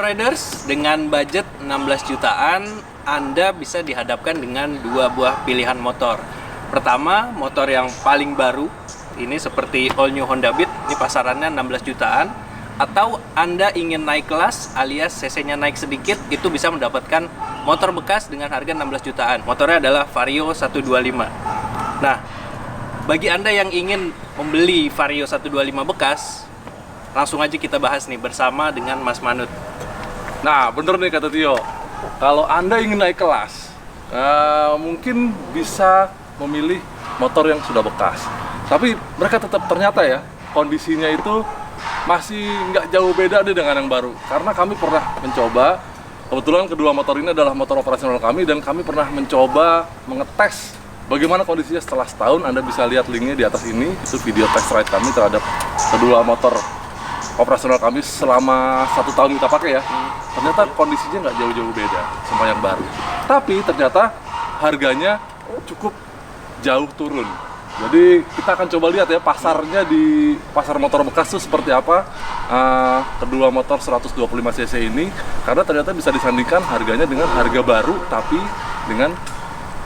Riders, dengan budget 16 jutaan, Anda bisa dihadapkan dengan dua buah pilihan motor. Pertama, motor yang paling baru, ini seperti all new Honda Beat, ini pasarannya 16 jutaan. Atau Anda ingin naik kelas alias cc-nya naik sedikit, itu bisa mendapatkan motor bekas dengan harga 16 jutaan. Motornya adalah Vario 125. Nah, bagi Anda yang ingin membeli Vario 125 bekas, langsung aja kita bahas nih bersama dengan Mas Manut. Nah, bener nih kata Tio. Kalau Anda ingin naik kelas, mungkin bisa memilih motor yang sudah bekas. Tapi mereka tetap ternyata ya, kondisinya itu masih nggak jauh beda deh dengan yang baru. Karena kami pernah mencoba, kebetulan kedua motor ini adalah motor operasional kami, dan kami pernah mencoba mengetes bagaimana kondisinya setelah setahun. Anda bisa lihat linknya di atas ini, itu video test ride kami terhadap kedua motor operasional kami selama 1 tahun kita pakai ya. Ternyata kondisinya nggak jauh-jauh beda sama yang baru. Tapi ternyata harganya cukup jauh turun. Jadi kita akan coba lihat ya pasarnya di pasar motor bekas itu seperti apa kedua motor 125 cc ini, karena ternyata bisa disandingkan harganya dengan harga baru tapi dengan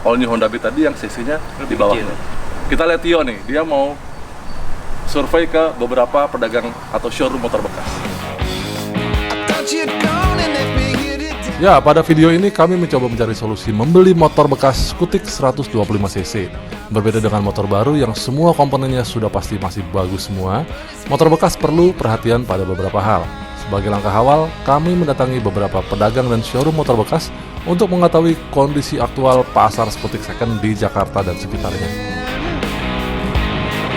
all new Honda Beat tadi yang cc-nya di bawahnya. Kita lihat Tio nih, dia mau survei ke beberapa pedagang atau showroom motor bekas. Ya, pada video ini kami mencoba mencari solusi membeli motor bekas Skutik 125cc. Berbeda dengan motor baru yang semua komponennya sudah pasti masih bagus semua, motor bekas perlu perhatian pada beberapa hal. Sebagai langkah awal, kami mendatangi beberapa pedagang dan showroom motor bekas untuk mengetahui kondisi aktual pasar Skutik second di Jakarta dan sekitarnya.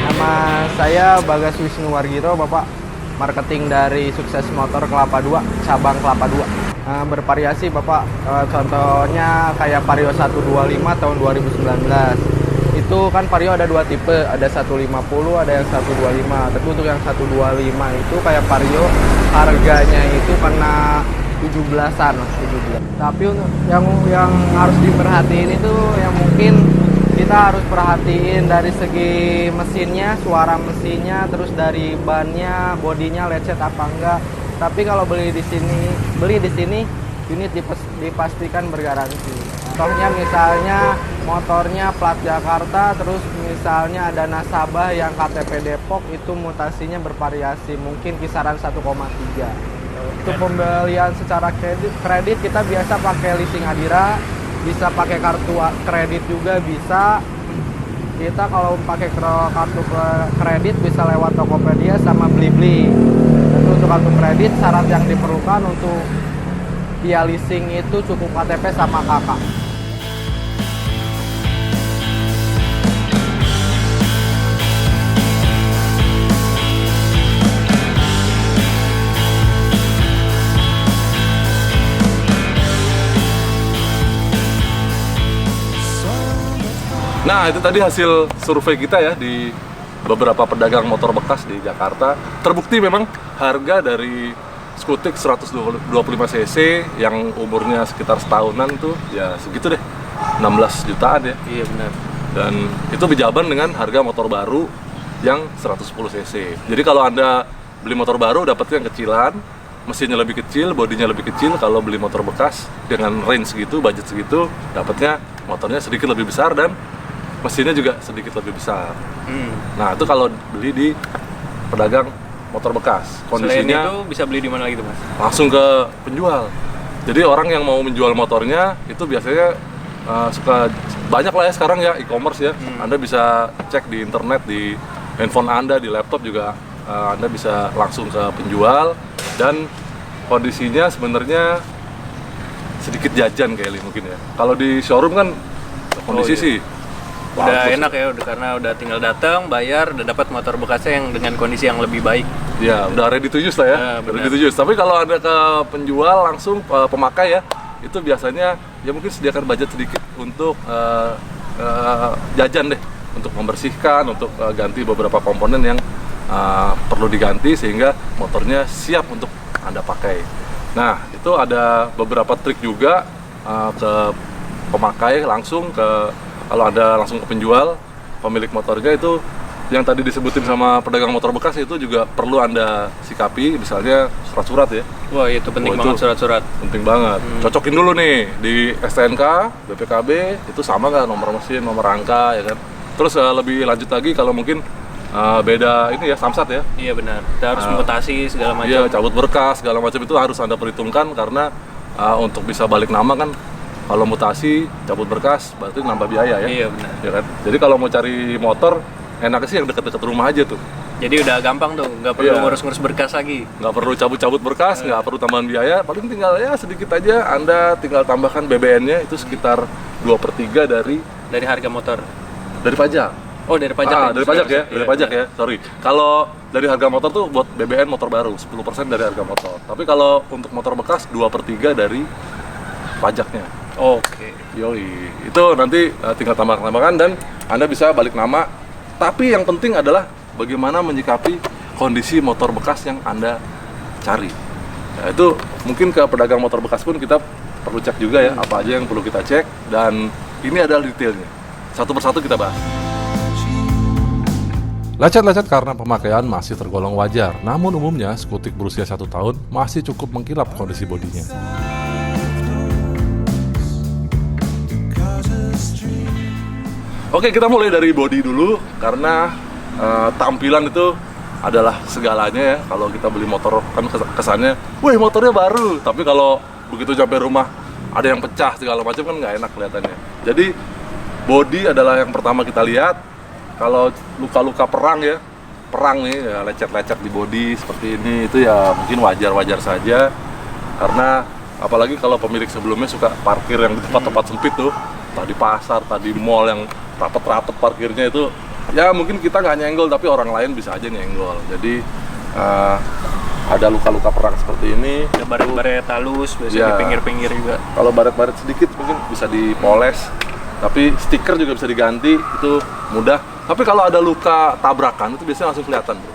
Nama saya Bagas Wisnu Wargiro, Bapak marketing dari Sukses Motor Kelapa 2, cabang Kelapa 2. Bervariasi Bapak, contohnya kayak Vario 125 tahun 2019. Itu kan Vario ada dua tipe, ada 150, ada yang 125. Tapi untuk yang 125 itu kayak Vario harganya itu kena 17-an, 17. Tapi untuk yang harus diperhatiin itu yang mungkin kita harus perhatiin dari segi mesinnya, suara mesinnya, terus dari bannya, bodinya lecet apa enggak. Tapi kalau beli di sini unit dipastikan bergaransi. Contohnya misalnya motornya plat Jakarta, terus misalnya ada nasabah yang KTP Depok, itu mutasinya bervariasi, mungkin kisaran 1,3. Untuk pembelian secara kredit kita biasa pakai leasing Adira, bisa pakai kartu kredit juga bisa. Kita kalau pakai kartu kredit bisa lewat Tokopedia sama Blibli. Dan untuk kartu kredit syarat yang diperlukan untuk via leasing itu cukup KTP sama KK. Nah, itu tadi hasil survei kita ya di beberapa pedagang motor bekas di Jakarta. Terbukti memang harga dari Skutik 125cc yang umurnya sekitar setahunan tuh ya segitu deh, 16 jutaan ya. Iya benar. Dan itu berjaban dengan harga motor baru yang 110cc. Jadi kalau Anda beli motor baru dapatnya yang kecilan, mesinnya lebih kecil, bodinya lebih kecil. Kalau beli motor bekas dengan range segitu, budget segitu, dapatnya motornya sedikit lebih besar dan mesinnya juga sedikit lebih besar. Nah, itu kalau beli di pedagang motor bekas. Kondisinya selain itu bisa beli di mana lagi tuh, Mas? langsung ke penjual. Jadi orang yang mau menjual motornya itu biasanya suka banyak lah ya sekarang ya, e-commerce ya. Anda bisa cek di internet, di handphone Anda, di laptop juga Anda bisa langsung ke penjual, dan kondisinya sebenarnya sedikit jajan kayaknya mungkin ya. Kalau di showroom kan kondisi sih Udah bagus. enak ya, karena udah tinggal datang, bayar, dan dapat motor bekasnya yang dengan kondisi yang lebih baik. Ya, udah ready to use lah ya. Ready to use. Tapi kalau Anda ke penjual langsung pemakai ya, itu biasanya ya mungkin sediakan budget sedikit untuk jajan deh, untuk membersihkan, untuk ganti beberapa komponen yang perlu diganti sehingga motornya siap untuk Anda pakai. Nah, itu ada beberapa trik juga ke pemakai langsung ke, kalau Anda langsung ke penjual, pemilik motornya itu yang tadi disebutin sama pedagang motor bekas itu juga perlu Anda sikapi, misalnya surat-surat ya. Wah, itu penting Wah, banget itu surat-surat. Penting banget. Cocokin dulu nih di STNK, BPKB itu sama nggak nomor mesin, nomor angka ya kan. Terus lebih lanjut lagi kalau mungkin beda ini ya samsat ya. Iya benar. Kita harus mutasi segala macam. Iya, cabut berkas segala macam itu harus Anda perhitungkan karena untuk bisa balik nama kan kalau mutasi cabut berkas berarti nambah biaya ya. Iya benar. Ya kan? Jadi kalau mau cari motor enaknya sih yang deket-deket rumah aja tuh. Jadi udah gampang tuh, nggak perlu Iya. ngurus-ngurus berkas lagi. Nggak perlu cabut-cabut berkas, nggak perlu tambahan biaya, paling tinggal ya sedikit aja Anda tinggal tambahkan BBN-nya itu sekitar 2/3 dari Harga motor. pajak. Oh, dari pajak ya? Dari pajak ya, Iya, dari pajak ya, sorry. Kalau dari harga motor tuh buat BBN motor baru, 10% dari harga motor. Tapi kalau untuk motor bekas, 2/3 dari pajaknya. Oke. Yoi, itu nanti tinggal tambahkan dan Anda bisa balik nama. Tapi yang penting adalah bagaimana menyikapi kondisi motor bekas yang Anda cari. Nah, itu mungkin ke pedagang motor bekas pun kita perlu cek juga ya, apa aja yang perlu kita cek, dan ini adalah detailnya. Satu persatu kita bahas. Lecet-lecet karena pemakaian masih tergolong wajar, namun umumnya skutik berusia 1 tahun masih cukup mengkilap kondisi bodinya. Oke, kita mulai dari body dulu karena tampilan itu adalah segalanya ya. Kalau kita beli motor kan kesannya, wih motornya baru. Tapi kalau begitu sampai rumah ada yang pecah segala macam kan nggak enak kelihatannya. Jadi body adalah yang pertama kita lihat. Kalau luka-luka perang nih ya, lecet-lecet di body seperti ini itu ya mungkin wajar-wajar saja. Karena apalagi kalau pemilik sebelumnya suka parkir yang di tempat-tempat sempit tuh, tadi pasar, tadi mall yang rapet-rapet parkirnya itu, ya mungkin kita nggak nyenggol tapi orang lain bisa aja nyenggol. Jadi ada luka-luka perang seperti ini. Ada baret-baret halus, biasanya Ya. di pinggir-pinggir juga. Kalau baret-baret sedikit mungkin bisa dipoles, tapi stiker juga bisa diganti, itu mudah. Tapi kalau ada luka tabrakan itu biasanya langsung kelihatan, bro.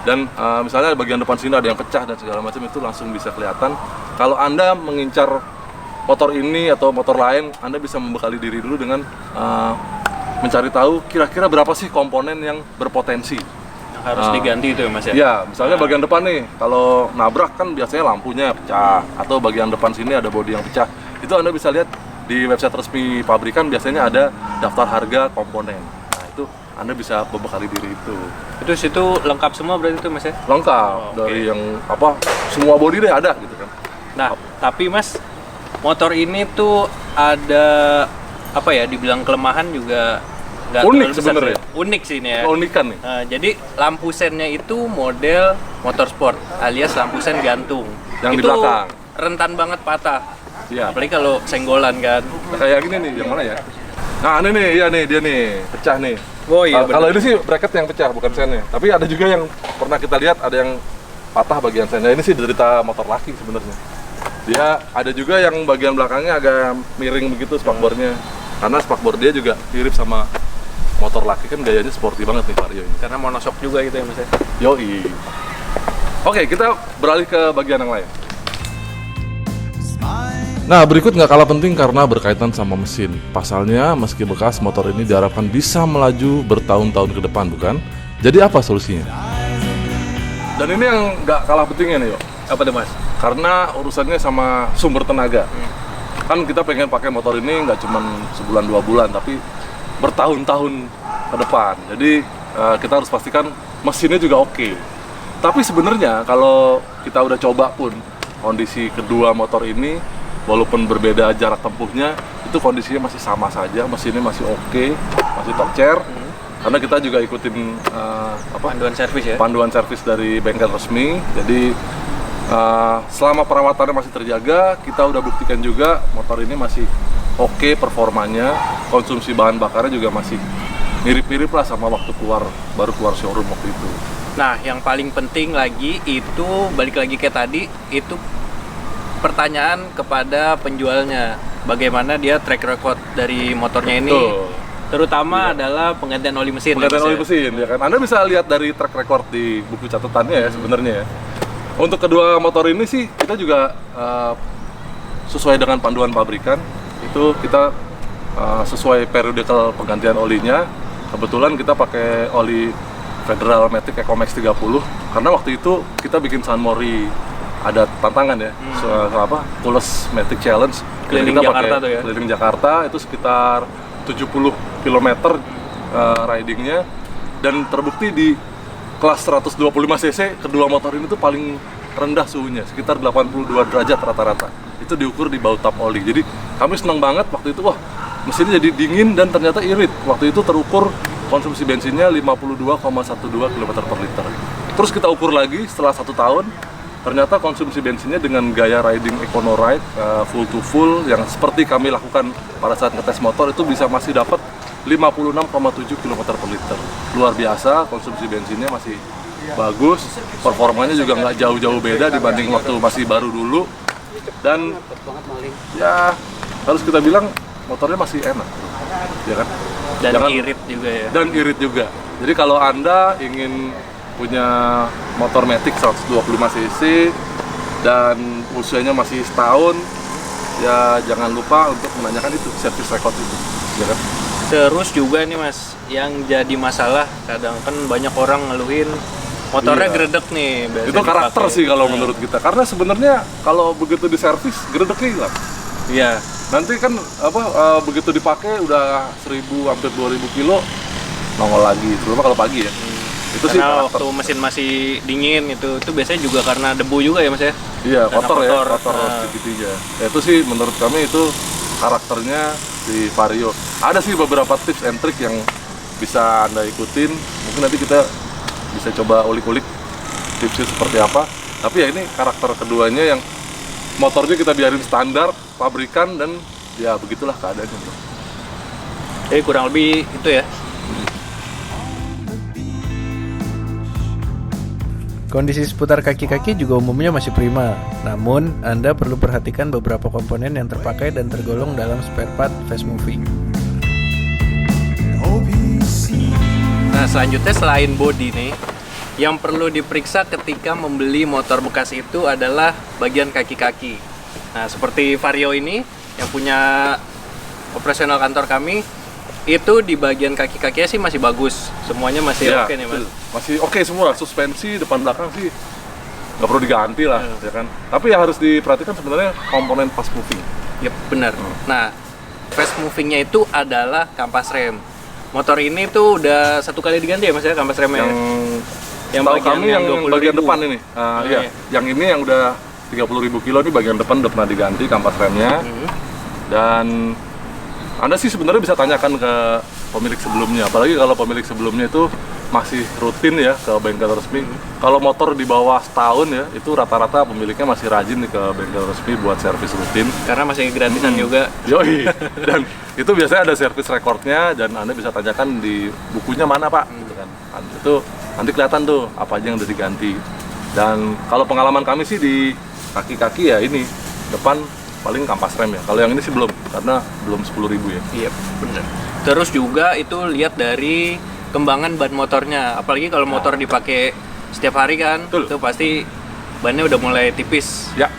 Dan misalnya bagian depan sini ada yang pecah dan segala macam itu langsung bisa kelihatan. Kalau Anda mengincar motor ini atau motor lain, Anda bisa membekali diri dulu dengan mencari tahu kira-kira berapa sih komponen yang berpotensi. Harus diganti itu ya Mas ya? Ya, misalnya bagian depan nih, kalau nabrak kan biasanya lampunya pecah, atau bagian depan sini ada bodi yang pecah. Itu Anda bisa lihat di website resmi pabrikan, biasanya ada daftar harga komponen. Nah, itu Anda bisa membekali diri itu. Itu situ lengkap semua berarti itu Mas ya? Lengkap, Oh, oke. dari yang apa, semua bodi deh ada gitu kan. Nah, tapi Mas, motor ini tuh ada apa ya, dibilang kelemahan juga nggak Unik terlalu besar sebenarnya. sih. Unik sih ini ya. Keunikan nih. Nah, jadi lampu sennya itu model motorsport alias lampu sen gantung. Yang di Itu belakang. rentan banget patah. Iya. Apalagi kalau senggolan kan. Kayak gini nih, yang mana ya? Nah, ini nih, iya nih, dia nih, pecah nih. Oh iya, Kalau bener. ini sih bracket yang pecah, bukan sennya. Tapi ada juga yang pernah kita lihat ada yang patah bagian sennya. Ini sih derita motor laki sebenarnya. Dia ada juga yang bagian belakangnya agak miring begitu spakbornya. Karena spakbor dia juga mirip sama motor laki, kan gayanya sporty banget nih Vario ini. Karena monosok juga gitu ya Mas ya. Yoi. Oke, kita beralih ke bagian yang lain. Nah, berikut nggak kalah penting karena berkaitan sama mesin. Pasalnya, meski bekas, motor ini diharapkan bisa melaju bertahun-tahun ke depan, bukan? Jadi apa solusinya? Dan ini yang nggak kalah pentingnya nih, yo. Apa tuh Mas? Karena urusannya sama sumber tenaga. Kan kita pengen pakai motor ini nggak cuma sebulan 2 bulan, tapi bertahun-tahun ke depan. Jadi kita harus pastikan mesinnya juga oke. Tapi sebenarnya kalau kita udah coba pun kondisi kedua motor ini, walaupun berbeda jarak tempuhnya, itu kondisinya masih sama saja, mesinnya masih oke, masih top chair. Karena kita juga ikutin Panduan servis ya. panduan servis dari bengkel resmi. Jadi selama perawatannya masih terjaga, kita udah buktikan juga motor ini masih oke performanya, konsumsi bahan bakarnya juga masih mirip-mirip lah sama waktu baru keluar showroom waktu itu. Nah, yang paling penting lagi itu balik lagi ke tadi, itu pertanyaan kepada penjualnya. Bagaimana dia track record dari motornya ini? Betul. Terutama adalah penggantian oli mesin. Penggantian ya, Mas oli ya? mesin, ya kan? Anda bisa lihat dari track record di buku catatannya ya sebenarnya ya. Untuk kedua motor ini sih kita juga sesuai dengan panduan pabrikan, itu kita sesuai periodical penggantian olinya. kebetulan kita pakai oli Federal Matic Ecomax 30 karena waktu itu kita bikin San Mori ada tantangan ya, Coolest Matic Challenge. Keliling Kita Jakarta pakai tuh ya? Keliling Jakarta itu sekitar 70 km ridingnya, dan terbukti di kelas 125 cc kedua motor ini tuh paling rendah suhunya, sekitar 82 derajat rata-rata. Itu diukur di baut tap oli. Jadi kami senang banget waktu itu, wah mesinnya jadi dingin dan ternyata irit. Waktu itu terukur konsumsi bensinnya 52,12 km per liter. Terus kita ukur lagi setelah 1 tahun, ternyata konsumsi bensinnya dengan gaya riding Econo Ride full to full yang seperti kami lakukan pada saat ngetes motor itu bisa masih dapat 56,7 km per liter. Luar biasa, konsumsi bensinnya masih bagus, performanya juga nggak jauh-jauh beda dibanding waktu masih baru dulu. Dan ya harus kita bilang motornya masih enak, ya kan? Dan irit juga ya. Dan irit juga. Jadi kalau Anda ingin punya motor Matic 125 cc dan usianya masih setahun, ya jangan lupa untuk menanyakan itu, service record itu, ya kan? Terus juga nih Mas, yang jadi masalah kadang kan banyak orang ngeluhin motornya Iya. gredek nih. biasa Itu karakter dipakai. sih kalau menurut kita. Karena sebenarnya kalau begitu diservis, gredeknya hilang. Iya. Nanti kan begitu dipakai udah 1000 hampir 2000 kilo nongol lagi, terutama kalau pagi ya. Itu sih Karena karakter. waktu mesin masih dingin itu biasanya juga karena debu juga ya Mas ya. Iya, Karena kotor ya, kotor. kotor Nah. segitiga. Ya, itu sih menurut kami itu karakternya di Vario. Ada sih beberapa tips and trick yang bisa Anda ikutin. Mungkin nanti kita bisa coba ulik-ulik tipsnya seperti apa. Tapi ya ini karakter keduanya yang motornya kita biarin standar pabrikan dan ya begitulah keadaannya, bro. Jadi kurang lebih itu ya. Kondisi seputar kaki-kaki juga umumnya masih prima, namun Anda perlu perhatikan beberapa komponen yang terpakai dan tergolong dalam spare part fast moving. Nah selanjutnya selain body nih, yang perlu diperiksa ketika membeli motor bekas itu adalah bagian kaki-kaki. Nah seperti Vario ini yang punya operasional kantor kami, itu di bagian kaki-kakinya sih masih bagus, semuanya masih Ya, oke nih Mas. betul. Masih oke semua, suspensi depan belakang sih nggak perlu diganti lah, ya kan. Tapi yang harus diperhatikan sebenarnya komponen fast moving. Yep, benar. Nah, fast movingnya itu adalah kampas rem. Motor ini tuh udah 1 kali diganti ya Mas ya kampas remnya. Yang tahu kami yang 20.000. bagian depan ini. Iya. Iya. Yang ini yang udah 30.000 kilo ini bagian depan udah pernah diganti kampas remnya. Dan Anda sih sebenarnya bisa tanyakan ke pemilik sebelumnya. Apalagi kalau pemilik sebelumnya itu masih rutin ya ke bengkel resmi. Kalau motor di bawah setahun ya, itu rata-rata pemiliknya masih rajin nih ke bengkel resmi buat servis rutin. Karena masih gratisan juga. Yoi. Dan itu biasanya ada service recordnya dan Anda bisa tanyakan di bukunya mana Pak, gitu kan. Itu nanti kelihatan tuh apa aja yang udah diganti. Dan kalau pengalaman kami sih di kaki-kaki ya ini depan paling kampas rem ya. Kalau yang ini sih belum, karena belum 10.000 ya. Iya, benar. Terus juga itu lihat dari kembangan ban motornya. Apalagi kalau motor dipakai setiap hari kan, Betul. itu pasti bannya udah mulai tipis. Ya,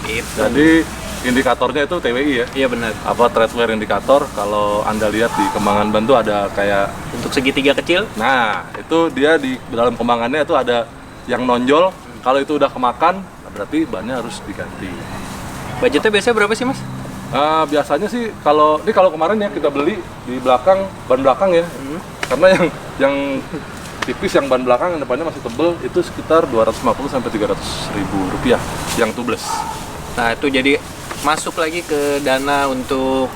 Gitu. jadi indikatornya itu TWI ya. Iya benar. Apa tread wear indikator, kalau Anda lihat di kembangan ban tuh ada kayak, Untuk segitiga kecil, nah itu dia di dalam kembangannya itu ada yang nonjol. Kalau itu udah kemakan, berarti bannya harus diganti. budgetnya biasanya berapa sih Mas? Biasanya sih kalau kemarin ya kita beli di belakang, ban belakang ya. Karena yang tipis, yang ban belakang yang depannya masih tebel itu sekitar 250 sampai 300 ribu rupiah yang tubeless. Nah itu jadi masuk lagi ke dana untuk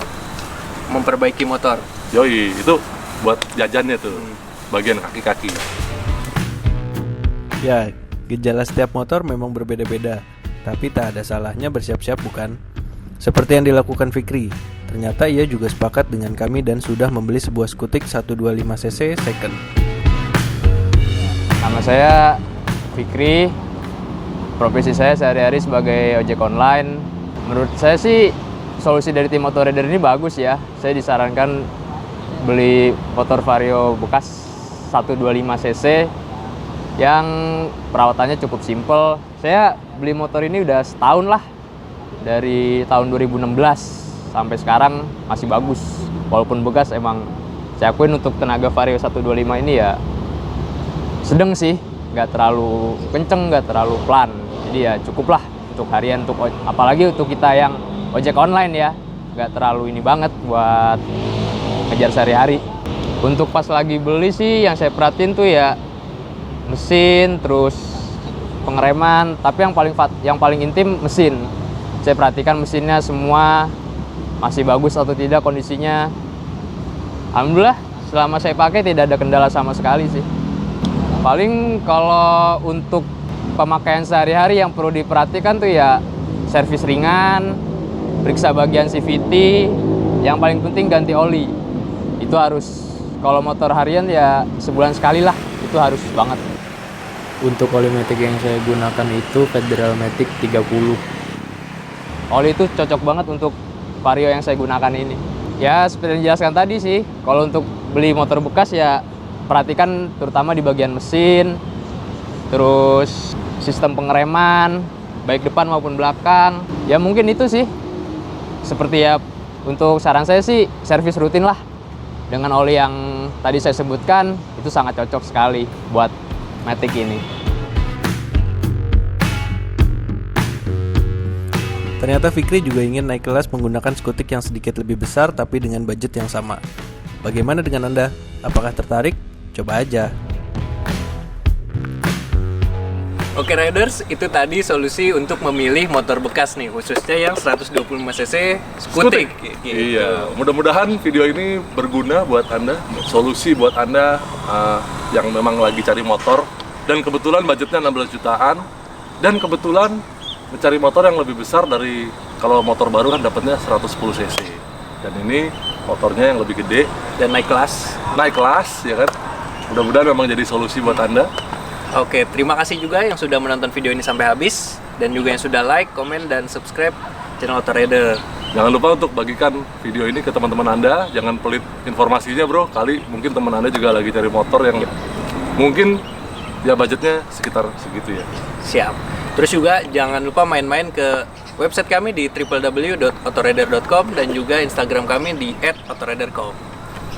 memperbaiki motor. Yoi, itu buat jajannya tuh, bagian kaki-kaki. Ya, gejala setiap motor memang berbeda-beda, tapi tak ada salahnya bersiap-siap bukan? Seperti yang dilakukan Fikri, ternyata ia juga sepakat dengan kami dan sudah membeli sebuah skutik 125cc second. Nama saya Fikri, profesi saya sehari-hari sebagai ojek online. Menurut saya sih solusi dari tim Motorrider ini bagus ya. Saya disarankan beli motor Vario bekas 125cc yang perawatannya cukup simpel. Saya beli motor ini udah setahun lah, dari tahun 2016 sampai sekarang masih bagus. Walaupun bekas emang Saya akuin untuk tenaga Vario 125 ini ya sedang sih, nggak terlalu kenceng, nggak terlalu pelan. Jadi ya cukup lah untuk harian, apalagi untuk kita yang ojek online ya, nggak terlalu ini banget buat ngejar sehari-hari. Untuk pas lagi beli sih yang saya perhatiin tuh ya mesin, terus pengereman, tapi yang paling intim mesin. Saya perhatikan mesinnya semua masih bagus atau tidak kondisinya. Alhamdulillah selama saya pakai tidak ada kendala sama sekali sih. Paling kalau untuk pemakaian sehari-hari yang perlu diperhatikan tuh ya servis ringan, periksa bagian CVT, yang paling penting ganti oli. Itu harus, kalau motor harian ya sebulan sekali lah, itu harus banget. Untuk oli Matic yang saya gunakan itu Federal Matic 30. Oli itu cocok banget untuk Vario yang saya gunakan ini. Ya seperti yang dijelaskan tadi sih, kalau untuk beli motor bekas ya perhatikan terutama di bagian mesin, terus sistem pengereman, baik depan maupun belakang. Ya mungkin itu sih. Seperti ya untuk saran saya sih servis rutin lah. Dengan oli yang tadi saya sebutkan itu sangat cocok sekali buat Matic ini. Ternyata Fikri juga ingin naik kelas menggunakan skutik yang sedikit lebih besar tapi dengan budget yang sama. Bagaimana dengan Anda? Apakah tertarik? Coba aja. Oke Riders, itu tadi solusi untuk memilih motor bekas nih, khususnya yang 125cc skutik. Iya, mudah-mudahan video ini berguna buat Anda, solusi buat Anda yang memang lagi cari motor dan kebetulan budgetnya 16 jutaan dan kebetulan mencari motor yang lebih besar dari kalau motor baru kan dapatnya 110 cc. Dan ini motornya yang lebih gede Dan naik kelas. ya kan. Mudah-mudahan memang jadi solusi buat Anda. Oke, terima kasih juga yang sudah menonton video ini sampai habis, dan juga yang sudah like, komen, dan subscribe channel Auto Rider. Jangan lupa untuk bagikan video ini ke teman-teman Anda. Jangan pelit informasinya bro, kali mungkin teman Anda juga lagi cari motor yang mungkin ya budgetnya sekitar segitu ya. Siap. Terus juga jangan lupa main-main ke website kami di www.autorider.com dan juga Instagram kami di @autorider.com.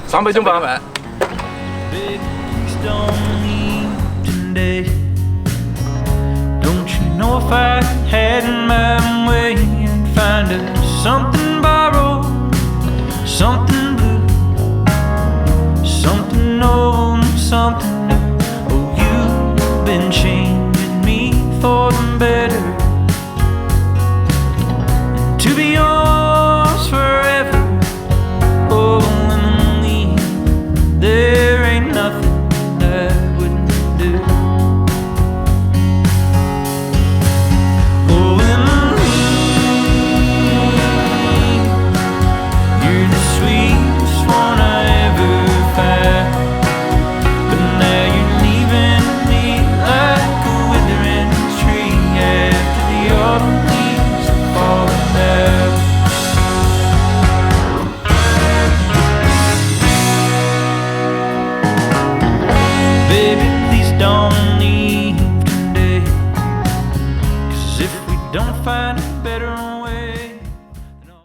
Sampai jumpa. Please don't leave today. Don't you know if I had my way I'd find something